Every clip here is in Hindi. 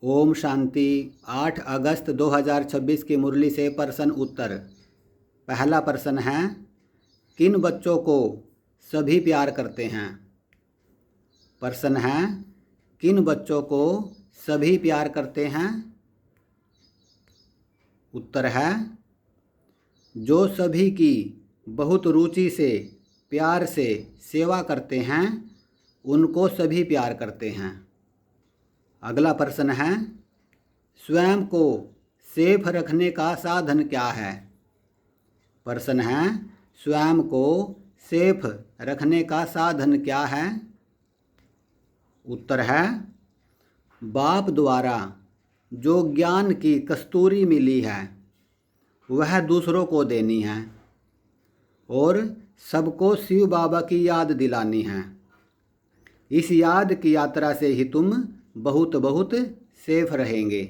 ओम शांति। 8 अगस्त 2026 की मुरली से प्रश्न उत्तर। पहला प्रश्न है, किन बच्चों को सभी प्यार करते हैं? प्रश्न है, किन बच्चों को सभी प्यार करते हैं? उत्तर है, जो सभी की बहुत रुचि से प्यार से सेवा करते हैं उनको सभी प्यार करते हैं। अगला प्रश्न है, स्वयं को सेफ रखने का साधन क्या है? प्रश्न है, स्वयं को सेफ रखने का साधन क्या है? उत्तर है, बाप द्वारा जो ज्ञान की कस्तूरी मिली है वह दूसरों को देनी है और सबको शिव बाबा की याद दिलानी है। इस याद की यात्रा से ही तुम बहुत बहुत सेफ रहेंगे।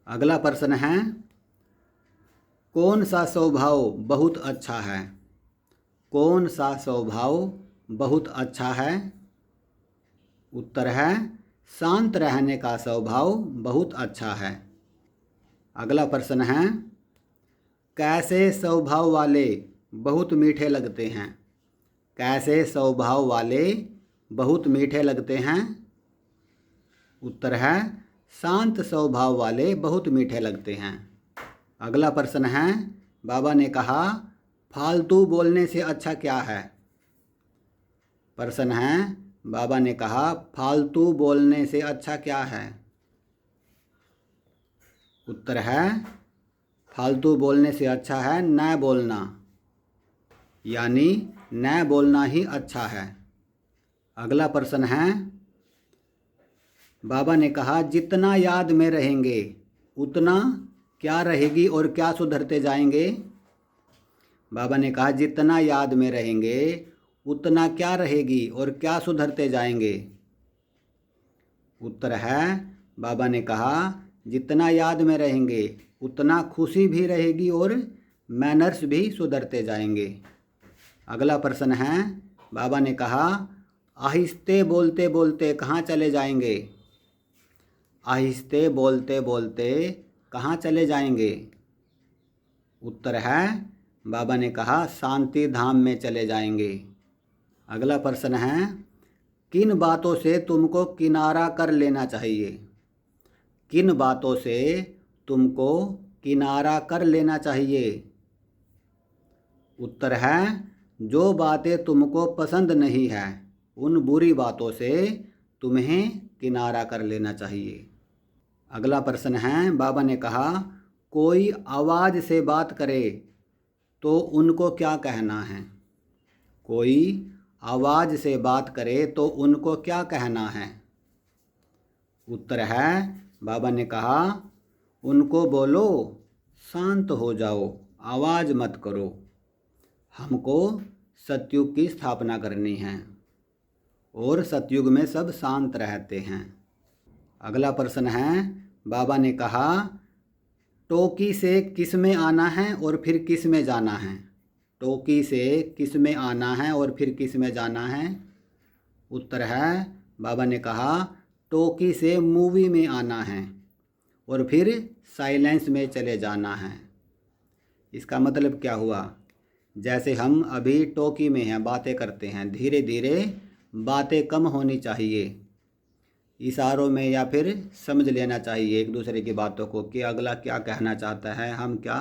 अगला प्रश्न है, कौन सा स्वभाव बहुत अच्छा है? कौन सा स्वभाव बहुत अच्छा है? उत्तर है, शांत रहने का स्वभाव बहुत अच्छा है। अगला प्रश्न है, कैसे स्वभाव वाले बहुत मीठे लगते हैं? कैसे स्वभाव वाले बहुत मीठे लगते हैं? उत्तर है, शांत स्वभाव वाले बहुत मीठे लगते हैं। अगला प्रश्न है, बाबा ने कहा फालतू बोलने से अच्छा क्या है? प्रश्न है, बाबा ने कहा फालतू बोलने से अच्छा क्या है? उत्तर है, फालतू बोलने से अच्छा है न बोलना, यानी न बोलना ही अच्छा है। अगला प्रश्न है, बाबा ने कहा जितना याद में रहेंगे उतना क्या रहेगी और क्या सुधरते जाएंगे? बाबा ने कहा जितना याद में रहेंगे उतना क्या रहेगी और क्या सुधरते जाएंगे? उत्तर है, बाबा ने कहा जितना याद में रहेंगे उतना खुशी भी रहेगी और मैनर्स भी सुधरते जाएंगे। अगला प्रश्न है, बाबा ने कहा आहिस्ते बोलते बोलते कहाँ चले जाएंगे? आहिस्ते बोलते बोलते कहाँ चले जाएंगे? उत्तर है, बाबा ने कहा शांति धाम में चले जाएंगे। अगला प्रश्न है, किन बातों से तुमको किनारा कर लेना चाहिए? किन बातों से तुमको किनारा कर लेना चाहिए? उत्तर है, जो बातें तुमको पसंद नहीं है उन बुरी बातों से तुम्हें किनारा कर लेना चाहिए। अगला प्रश्न है, बाबा ने कहा कोई आवाज़ से बात करे तो उनको क्या कहना है? कोई आवाज़ से बात करे तो उनको क्या कहना है? उत्तर है, बाबा ने कहा उनको बोलो शांत हो जाओ, आवाज़ मत करो, हमको सतयुग की स्थापना करनी है और सतयुग में सब शांत रहते हैं। अगला प्रश्न है, बाबा ने कहा टोकी से किस में आना है और फिर किस में जाना है? टोकी से किस में आना है और फिर किस में जाना है? उत्तर है, बाबा ने कहा टोकी से मूवी में आना है और फिर साइलेंस में चले जाना है। इसका मतलब क्या हुआ? जैसे हम अभी टोकी में हैं, बातें करते हैं, धीरे धीरे बातें कम होनी चाहिए, इशारों में या फिर समझ लेना चाहिए एक दूसरे की बातों को कि अगला क्या कहना चाहता है, हम क्या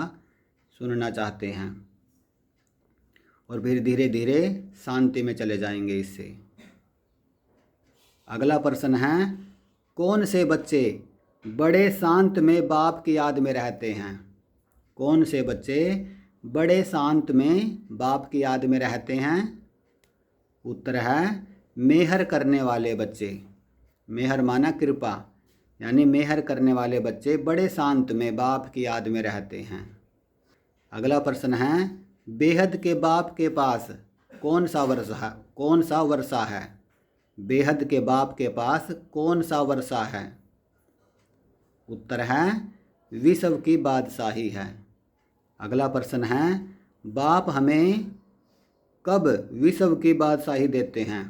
सुनना चाहते हैं, और फिर धीरे धीरे शांति में चले जाएंगे इससे। अगला प्रश्न है, कौन से बच्चे बड़े शांत में बाप की याद में रहते हैं? कौन से बच्चे बड़े शांत में बाप की याद में रहते हैं? उत्तर है, मेहर करने वाले बच्चे। मेहर माना कृपा, यानी मेहर करने वाले बच्चे बड़े शांत में बाप की याद में रहते हैं। अगला प्रश्न है, बेहद के बाप के पास कौन सा वर्षा है? बेहद के बाप के पास कौन सा वर्षा है? उत्तर है, विश्व की बादशाही है। अगला प्रश्न है, बाप हमें कब विश्व की बादशाही देते हैं?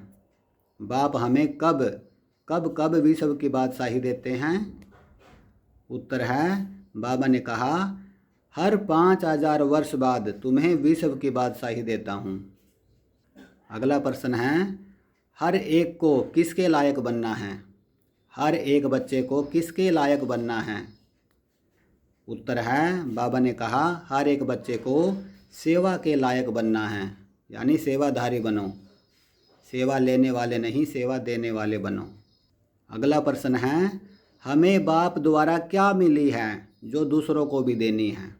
बाप हमें कब विश्व की बादशाही देते हैं? उत्तर है, बाबा ने कहा, हर 5000 वर्ष बाद तुम्हें विश्व की बादशाही देता हूँ। अगला प्रश्न है, हर एक को किसके लायक बनना है? हर एक बच्चे को किसके लायक बनना है? उत्तर है, बाबा ने कहा, हर एक बच्चे को सेवा के लायक बनना है, यानी सेवाधारी बनो। सेवा लेने वाले नहीं, सेवा देने वाले बनो। अगला प्रश्न है, हमें बाप द्वारा क्या मिली है जो दूसरों को भी देनी है?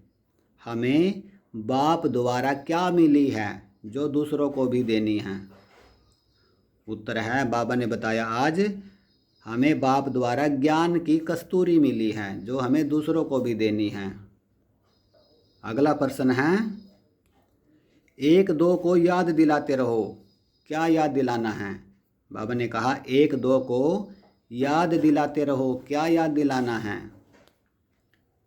हमें बाप द्वारा क्या मिली है जो दूसरों को भी देनी है? उत्तर है, बाबा ने बताया, आज हमें बाप द्वारा ज्ञान की कस्तूरी मिली है जो हमें दूसरों को भी देनी है। अगला प्रश्न है, एक दो को याद दिलाते रहो, क्या याद दिलाना है? बाबा ने कहा, एक दो को याद दिलाते रहो, क्या याद दिलाना है?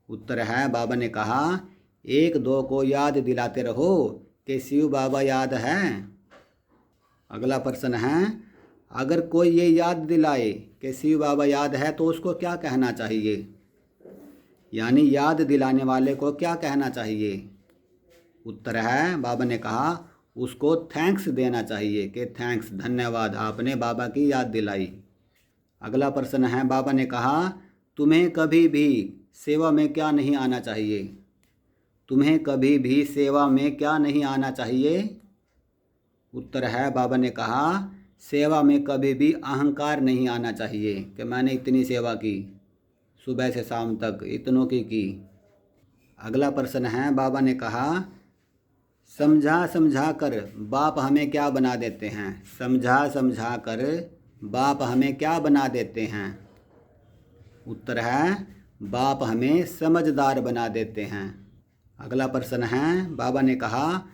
उत्तर है, बाबा ने कहा, एक दो को याद दिलाते रहो कि शिव बाबा याद है। अगला प्रश्न है, अगर कोई ये याद दिलाए कि शिव बाबा याद है तो उसको क्या कहना चाहिए? यानी याद दिलाने वाले को क्या कहना चाहिए? उत्तर है, बाबा ने कहा, उसको थैंक्स देना चाहिए कि थैंक्स, धन्यवाद, आपने बाबा की याद दिलाई। अगला प्रश्न है, बाबा ने कहा, तुम्हें कभी भी सेवा में क्या नहीं आना चाहिए? तुम्हें कभी भी सेवा में क्या नहीं आना चाहिए? उत्तर है, बाबा ने कहा, सेवा में कभी भी अहंकार नहीं आना चाहिए कि मैंने इतनी सेवा की, सुबह से शाम तक इतनों की। अगला प्रश्न है, बाबा ने कहा, समझा समझा कर बाप हमें क्या बना देते हैं? समझा समझा कर बाप हमें क्या बना देते हैं? उत्तर है, बाप हमें समझदार बना देते हैं। अगला प्रश्न है, बाबा ने कहा,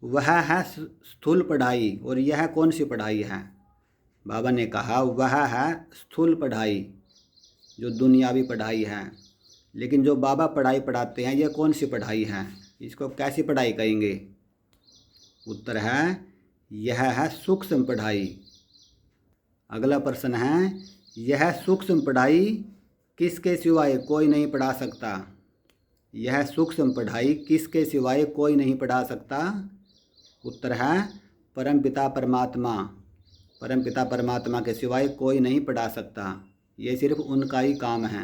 वह है स्थूल पढ़ाई और यह कौन सी पढ़ाई है? बाबा ने कहा, वह है स्थूल पढ़ाई, जो दुनियावी पढ़ाई है। लेकिन जो बाबा पढ़ाई पढ़ाते हैं, यह कौन सी पढ़ाई है? इसको कैसी पढ़ाई कहेंगे? उत्तर है, यह है सूक्ष्म पढ़ाई। अगला प्रश्न है, यह सूक्ष्म पढ़ाई किसके सिवाय कोई नहीं पढ़ा सकता? यह सूक्ष्म पढ़ाई किसके सिवाय कोई नहीं पढ़ा सकता? उत्तर है, परमपिता परमात्मा। परमपिता परमात्मा के सिवाय कोई नहीं पढ़ा सकता, ये सिर्फ उनका ही काम है।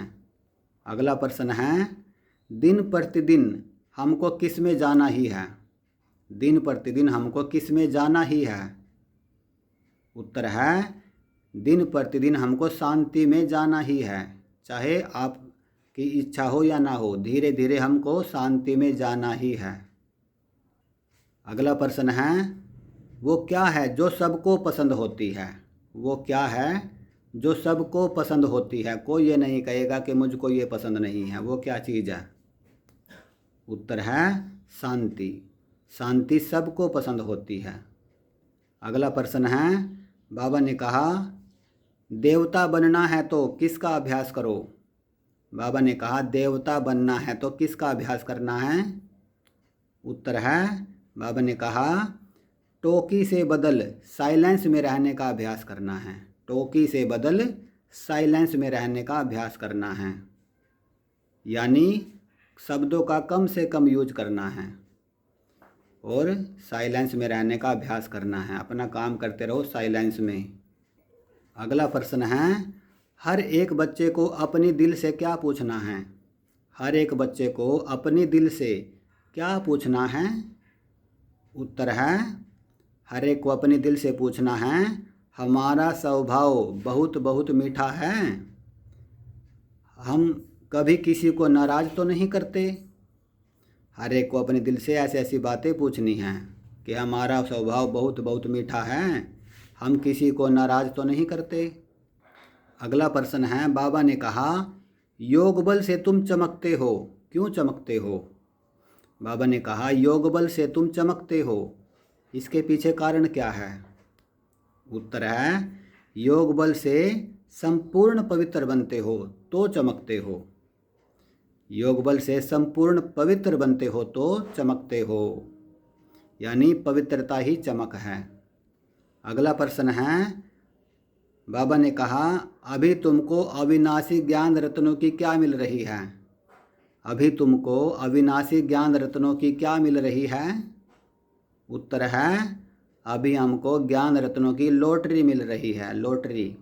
अगला प्रश्न है, दिन प्रतिदिन हमको किस में जाना ही है? दिन प्रतिदिन हमको किस में जाना ही है? उत्तर है, दिन प्रतिदिन हमको शांति में जाना ही है। चाहे आपकी इच्छा हो या ना हो, धीरे धीरे हमको शांति में जाना ही है। अगला प्रश्न है, वो क्या है जो सबको पसंद होती है? वो क्या है जो सबको पसंद होती है? कोई ये नहीं कहेगा कि मुझको ये पसंद नहीं है। वो क्या चीज़ है? उत्तर है, शांति। शांति सबको पसंद होती है। अगला प्रश्न है, बाबा ने कहा, देवता बनना है तो किसका अभ्यास करो? बाबा ने कहा, देवता बनना है तो किसका अभ्यास करना है? उत्तर है, बाबा ने कहा, टोकी से बदल साइलेंस में रहने का अभ्यास करना है। टोकी से बदल साइलेंस में रहने का अभ्यास करना है, यानी शब्दों का कम से कम यूज करना है और साइलेंस में रहने का अभ्यास करना है। अपना काम करते रहो साइलेंस में। अगला प्रश्न है, हर एक बच्चे को अपनी दिल से क्या पूछना है? हर एक बच्चे को अपनी दिल से क्या पूछना है? उत्तर है, हर एक को अपने दिल से पूछना है, हमारा स्वभाव बहुत बहुत मीठा है। हम कभी किसी को नाराज़ तो नहीं करते। हर एक को अपने दिल से ऐसी ऐसी बातें पूछनी हैं कि हमारा स्वभाव बहुत बहुत मीठा है, हम किसी को नाराज़ तो नहीं करते। अगला प्रश्न है, बाबा ने कहा, योग बल से तुम चमकते हो, क्यों चमकते हो? बाबा ने कहा, योग बल से तुम चमकते हो, इसके पीछे कारण क्या है? उत्तर है, योग बल से संपूर्ण पवित्र बनते हो तो चमकते हो। योग बल से संपूर्ण पवित्र बनते हो तो चमकते हो, यानी पवित्रता ही चमक है। अगला प्रश्न है, बाबा ने कहा, अभी तुमको अविनाशी ज्ञान रत्नों की क्या मिल रही है? अभी तुमको अविनाशी ज्ञान रत्नों की क्या मिल रही है? उत्तर है, अभी हमको ज्ञान रत्नों की लॉटरी मिल रही है, लॉटरी।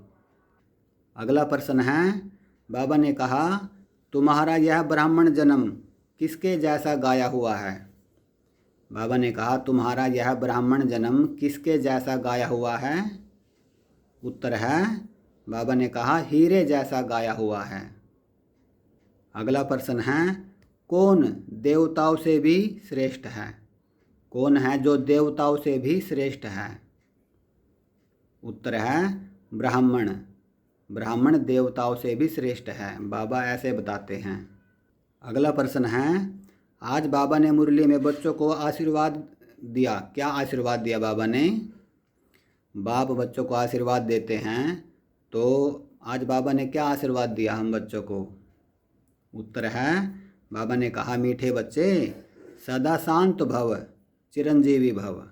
अगला प्रश्न है, बाबा ने कहा, तुम्हारा यह ब्राह्मण जन्म किसके जैसा गाया हुआ है? बाबा ने कहा, तुम्हारा यह ब्राह्मण जन्म किसके जैसा गाया हुआ है? उत्तर है, बाबा ने कहा, हीरे जैसा गाया हुआ है। अगला प्रश्न है, कौन देवताओं से भी श्रेष्ठ है? कौन है जो देवताओं से भी श्रेष्ठ है? उत्तर है, ब्राह्मण। ब्राह्मण देवताओं से भी श्रेष्ठ है, बाबा ऐसे बताते हैं। अगला प्रश्न है, आज बाबा ने मुरली में बच्चों को आशीर्वाद दिया। क्या आशीर्वाद दिया बाबा ने? बाप बच्चों को आशीर्वाद देते हैं, तो आज बाबा ने क्या आशीर्वाद दिया हम बच्चों को? उत्तर है, बाबा ने कहा, मीठे बच्चे सदा शांत भव, चिरंजीवी भव।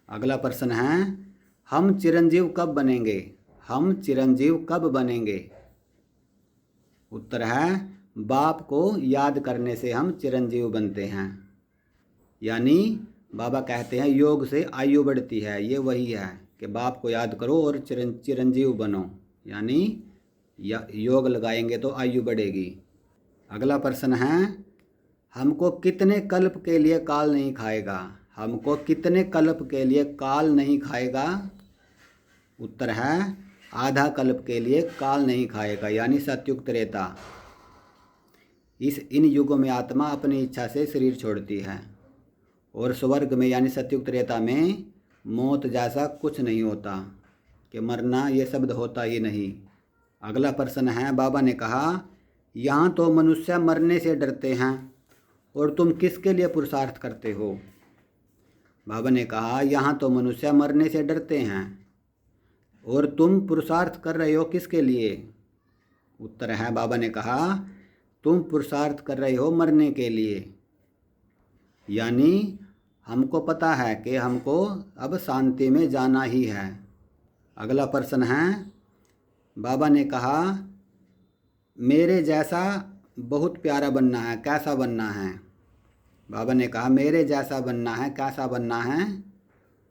अगला प्रश्न है, हम चिरंजीव कब बनेंगे? हम चिरंजीव कब बनेंगे? उत्तर है, बाप को याद करने से हम चिरंजीव बनते हैं। यानी बाबा कहते हैं योग से आयु बढ़ती है, ये वही है कि बाप को याद करो और चिरंजीव बनो, यानी योग लगाएंगे तो आयु बढ़ेगी। अगला प्रश्न है, हमको कितने कल्प के लिए काल नहीं खाएगा? हमको कितने कल्प के लिए काल नहीं खाएगा? उत्तर है, आधा कल्प के लिए काल नहीं खाएगा, यानी सतयुग त्रेता। इन युगों में आत्मा अपनी इच्छा से शरीर छोड़ती है, और स्वर्ग में यानी सतयुग त्रेता में मौत जैसा कुछ नहीं होता कि मरना ये शब्द होता ही नहीं। अगला प्रश्न है, बाबा ने कहा, यहाँ तो मनुष्य मरने से डरते हैं और तुम किसके लिए पुरुषार्थ करते हो? बाबा ने कहा, यहाँ तो मनुष्य मरने से डरते हैं और तुम पुरुषार्थ कर रहे हो किसके लिए? उत्तर है, बाबा ने कहा, तुम पुरुषार्थ कर रहे हो मरने के लिए। यानी हमको पता है कि हमको अब शांति में जाना ही है। अगला प्रश्न है, बाबा ने कहा, मेरे जैसा बहुत प्यारा बनना है, कैसा बनना है? बाबा ने कहा, मेरे जैसा बनना है, कैसा बनना है?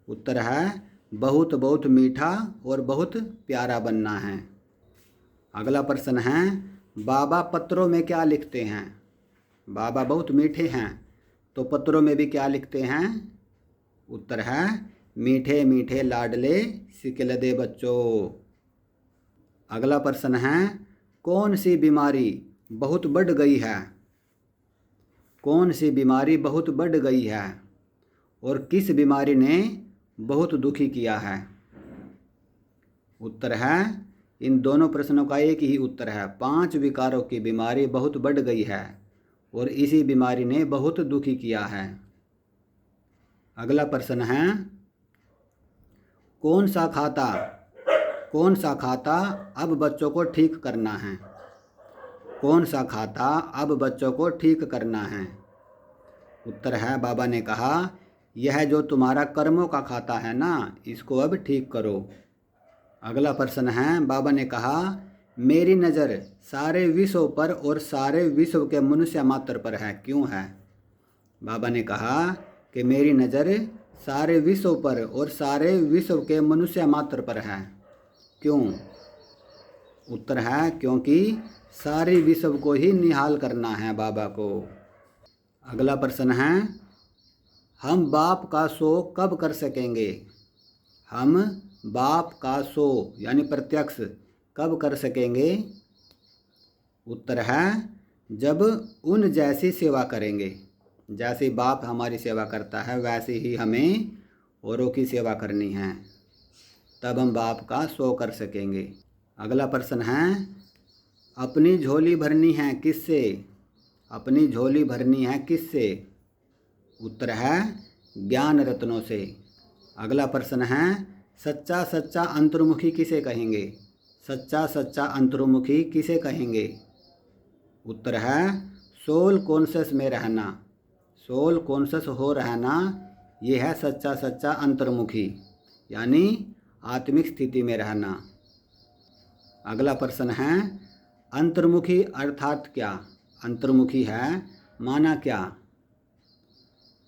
उत्तर है, बहुत बहुत मीठा और बहुत प्यारा बनना है। अगला प्रश्न है, बाबा पत्रों में क्या लिखते हैं? बाबा बहुत मीठे हैं, तो पत्रों में भी क्या लिखते हैं? उत्तर है, मीठे मीठे लाडले सिकल दे बच्चों। अगला प्रश्न है, कौन सी बीमारी बहुत बढ़ गई है? कौन सी बीमारी बहुत बढ़ गई है और किस बीमारी ने बहुत दुखी किया है? उत्तर है, इन दोनों प्रश्नों का एक ही उत्तर है, 5 विकारों की बीमारी बहुत बढ़ गई है और इसी बीमारी ने बहुत दुखी किया है। अगला प्रश्न है, कौन सा खाता अब बच्चों को ठीक करना है? कौन सा खाता अब बच्चों को ठीक करना है? उत्तर है, बाबा ने कहा, यह जो तुम्हारा कर्मों का खाता है ना, इसको अब ठीक करो। अगला प्रश्न है, बाबा ने कहा, मेरी नज़र सारे विश्व पर और सारे विश्व के मनुष्य मात्र पर है, क्यों है? बाबा ने कहा कि मेरी नज़र सारे विश्व पर और सारे विश्व के मनुष्य मात्र पर है, क्यों? उत्तर है, क्योंकि सारे विश्व को ही निहाल करना है बाबा को। अगला प्रश्न है, हम बाप का सो कब कर सकेंगे? हम बाप का सो यानी प्रत्यक्ष कब कर सकेंगे? उत्तर है, जब उन जैसी सेवा करेंगे। जैसे बाप हमारी सेवा करता है वैसे ही हमें औरों की सेवा करनी है, तब हम बाप का सो कर सकेंगे। अगला प्रश्न है, अपनी झोली भरनी है किससे? अपनी झोली भरनी है किससे? उत्तर है, ज्ञान रत्नों से। अगला प्रश्न है, सच्चा सच्चा अंतर्मुखी किसे कहेंगे? सच्चा सच्चा अंतर्मुखी किसे कहेंगे? उत्तर है, सोल कॉन्शस में रहना। सोल कॉन्शस हो रहना, ये है सच्चा सच्चा अंतर्मुखी, यानी आत्मिक स्थिति में रहना। अगला प्रश्न है अंतर्मुखी अर्थात क्या? अंतर्मुखी है माना क्या?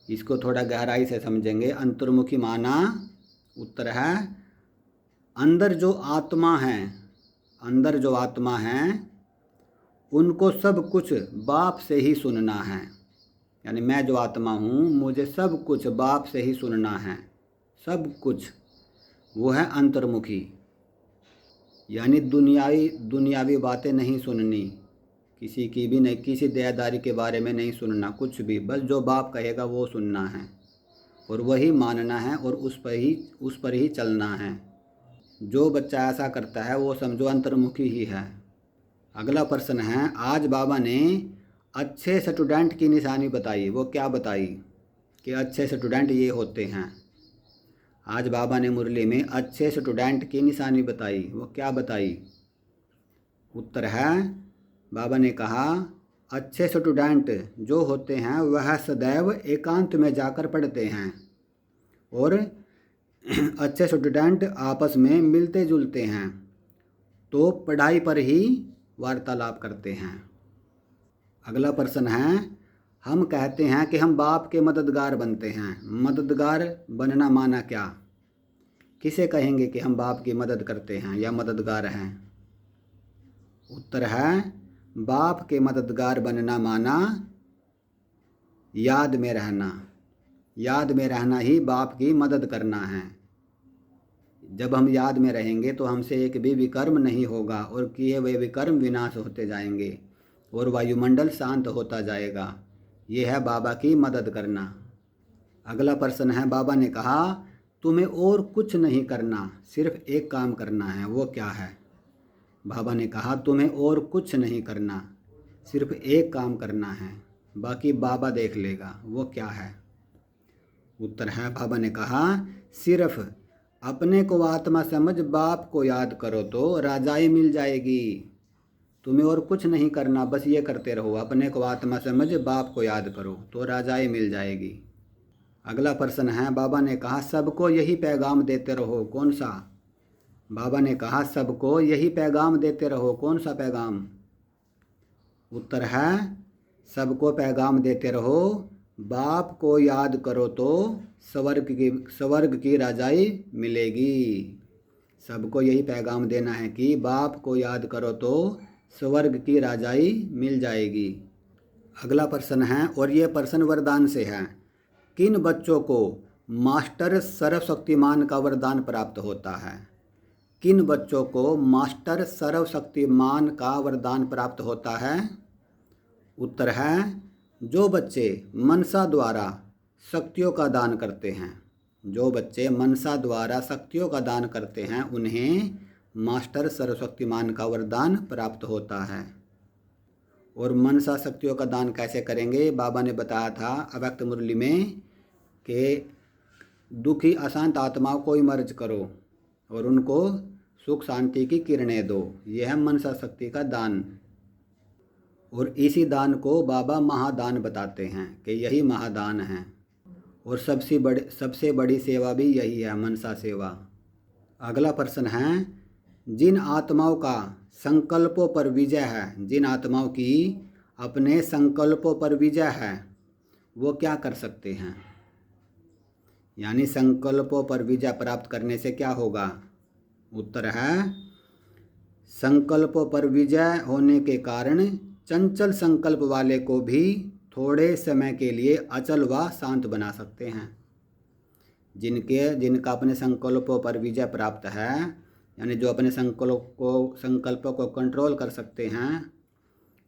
इसको थोड़ा गहराई से समझेंगे। अंतर्मुखी माना, उत्तर है अंदर जो आत्मा है, अंदर जो आत्मा है उनको सब कुछ बाप से ही सुनना है। यानी मैं जो आत्मा हूँ मुझे सब कुछ बाप से ही सुनना है, सब कुछ, वो है अंतर्मुखी। यानी दुनियावी बातें नहीं सुननी, किसी की भी नहीं, किसी देहदारी के बारे में नहीं सुनना, कुछ भी, बस जो बाप कहेगा वो सुनना है और वही मानना है और उस पर ही चलना है। जो बच्चा ऐसा करता है वो समझो अंतर्मुखी ही है। अगला प्रश्न है आज बाबा ने अच्छे स्टूडेंट की निशानी बताई, वो क्या बताई कि अच्छे स्टूडेंट ये होते हैं? आज बाबा ने मुरली में अच्छे स्टूडेंट की निशानी बताई, वो क्या बताई? उत्तर है बाबा ने कहा अच्छे स्टूडेंट जो होते हैं वह सदैव एकांत में जाकर पढ़ते हैं और अच्छे स्टूडेंट आपस में मिलते जुलते हैं तो पढ़ाई पर ही वार्तालाप करते हैं। अगला प्रश्न है हम कहते हैं कि हम बाप के मददगार बनते हैं, मददगार बनना माना क्या? किसे कहेंगे कि हम बाप की मदद करते हैं या मददगार हैं? उत्तर है बाप के मददगार बनना माना याद में रहना, याद में रहना ही बाप की मदद करना है। जब हम याद में रहेंगे तो हमसे एक भी विकर्म नहीं होगा और किए हुए विकर्म विनाश होते जाएंगे और वायुमंडल शांत होता जाएगा। ये है बाबा की मदद करना। अगला प्रश्न है बाबा ने कहा तुम्हें और कुछ नहीं करना, सिर्फ एक काम करना है, वो क्या है? बाबा ने कहा तुम्हें और कुछ नहीं करना, सिर्फ एक काम करना है, बाकी बाबा देख लेगा, वो क्या है? उत्तर है बाबा ने कहा सिर्फ अपने को आत्मा समझ बाप को याद करो तो राजाई मिल जाएगी। तुम्हें और कुछ नहीं करना, बस ये करते रहो, अपने को आत्मा समझ बाप को याद करो तो राजाई मिल जाएगी। अगला प्रश्न है बाबा ने कहा सबको यही पैगाम देते रहो, कौन सा? बाबा ने कहा सबको यही पैगाम देते रहो, कौन सा पैगाम? उत्तर है सबको पैगाम देते रहो बाप को याद करो तो स्वर्ग की राजाई मिलेगी। सबको यही पैगाम देना है कि बाप को याद करो तो स्वर्ग की राजाई मिल जाएगी। अगला प्रश्न है और ये प्रश्न वरदान से है किन बच्चों को मास्टर सर्वशक्तिमान का वरदान प्राप्त होता है? किन बच्चों को मास्टर सर्वशक्तिमान का वरदान प्राप्त होता है? उत्तर है जो बच्चे मनसा द्वारा शक्तियों का दान करते हैं, जो बच्चे मनसा द्वारा शक्तियों का दान करते हैं उन्हें मास्टर सर्वशक्तिमान का वरदान प्राप्त होता है। और मनसा शक्तियों का दान कैसे करेंगे? बाबा ने बताया था अव्यक्त मुरली में कि दुखी अशांत आत्माओं को इमर्ज करो और उनको सुख शांति की किरणें दो, यह है मनसा शक्ति का दान। और इसी दान को बाबा महादान बताते हैं कि यही महादान है और सबसे बड़ी सेवा भी यही है, मनसा सेवा। अगला प्रश्न है जिन आत्माओं का संकल्पों पर विजय है, जिन आत्माओं की अपने संकल्पों पर विजय है वो क्या कर सकते हैं? यानी संकल्पों पर विजय प्राप्त करने से क्या होगा? उत्तर है संकल्पों पर विजय होने के कारण चंचल संकल्प वाले को भी थोड़े समय के लिए अचल व शांत बना सकते हैं। जिनका अपने संकल्पों पर विजय प्राप्त है, यानी जो अपने संकल्पों को कंट्रोल कर सकते हैं,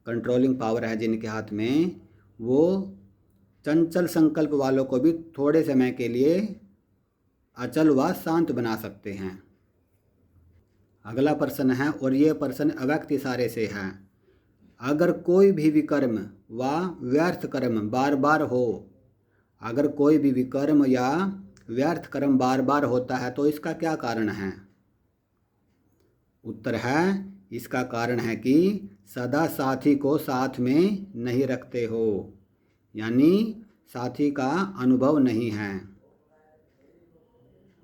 कंट्रोलिंग पावर है जिनके हाथ में, वो चंचल संकल्प वालों को भी थोड़े समय के लिए अचल व शांत बना सकते हैं। अगला प्रश्न है और ये प्रश्न अव्यक्त इशारे से है अगर कोई भी विकर्म व व्यर्थ कर्म बार बार हो, अगर कोई भी विकर्म या व्यर्थ कर्म बार बार होता है तो इसका क्या कारण है? उत्तर है इसका कारण है कि सदा साथी को साथ में नहीं रखते हो, यानी साथी का अनुभव नहीं है।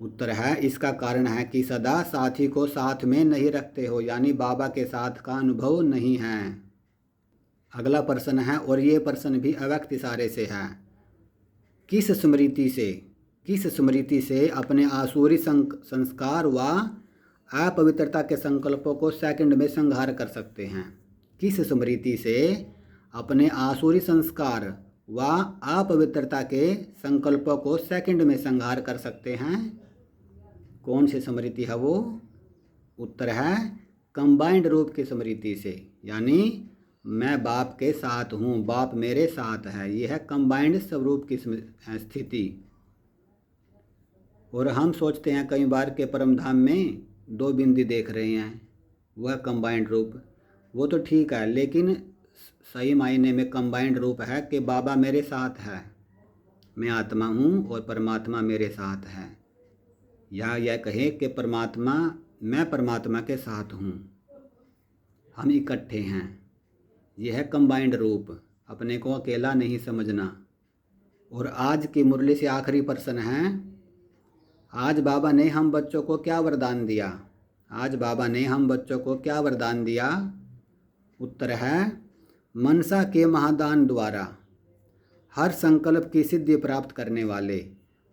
उत्तर है इसका कारण है कि सदा साथी को साथ में नहीं रखते हो, यानी बाबा के साथ का अनुभव नहीं है। अगला प्रश्न है, और ये प्रश्न भी अव्यक्त इशारे से है। किस स्मृति से अपने आसुरी संस्कार व अपवित्रता के संकल्पों को सेकंड में संहार कर सकते हैं? किस स्मृति से अपने आसुरी संस्कार व अपवित्रता के संकल्पों को सेकंड में संहार कर सकते हैं? कौन सी स्मृति है वो? उत्तर है कंबाइंड रूप की स्मृति से, यानी मैं बाप के साथ हूँ, बाप मेरे साथ है, यह है कंबाइंड स्वरूप की स्थिति। और हम सोचते हैं कई बार के परम धाम में दो बिंदी देख रहे हैं, वह कंबाइंड रूप, वो तो ठीक है, लेकिन सही मायने में कंबाइंड रूप है कि बाबा मेरे साथ है, मैं आत्मा हूँ और परमात्मा मेरे साथ है, या यह कहे कि परमात्मा, मैं परमात्मा के साथ हूँ, हम इकट्ठे हैं। यह है कंबाइंड रूप, अपने को अकेला नहीं समझना। और आज की मुरली से आखिरी प्रश्न है, आज बाबा ने हम बच्चों को क्या वरदान दिया? आज बाबा ने हम बच्चों को क्या वरदान दिया? उत्तर है मनसा के महादान द्वारा हर संकल्प की सिद्धि प्राप्त करने वाले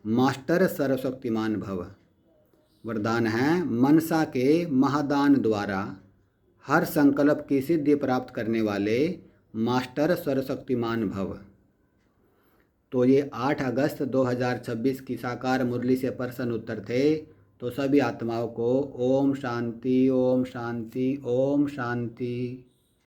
मास्टर सर्वशक्तिमान भव। वरदान है मनसा के महादान द्वारा हर संकल्प की सिद्धि प्राप्त करने वाले मास्टर सर्वशक्तिमान भव। तो ये 8 अगस्त 2026 की साकार मुरली से प्रश्न उत्तर थे। तो सभी आत्माओं को ओम शांति, ओम शांति, ओम शांति।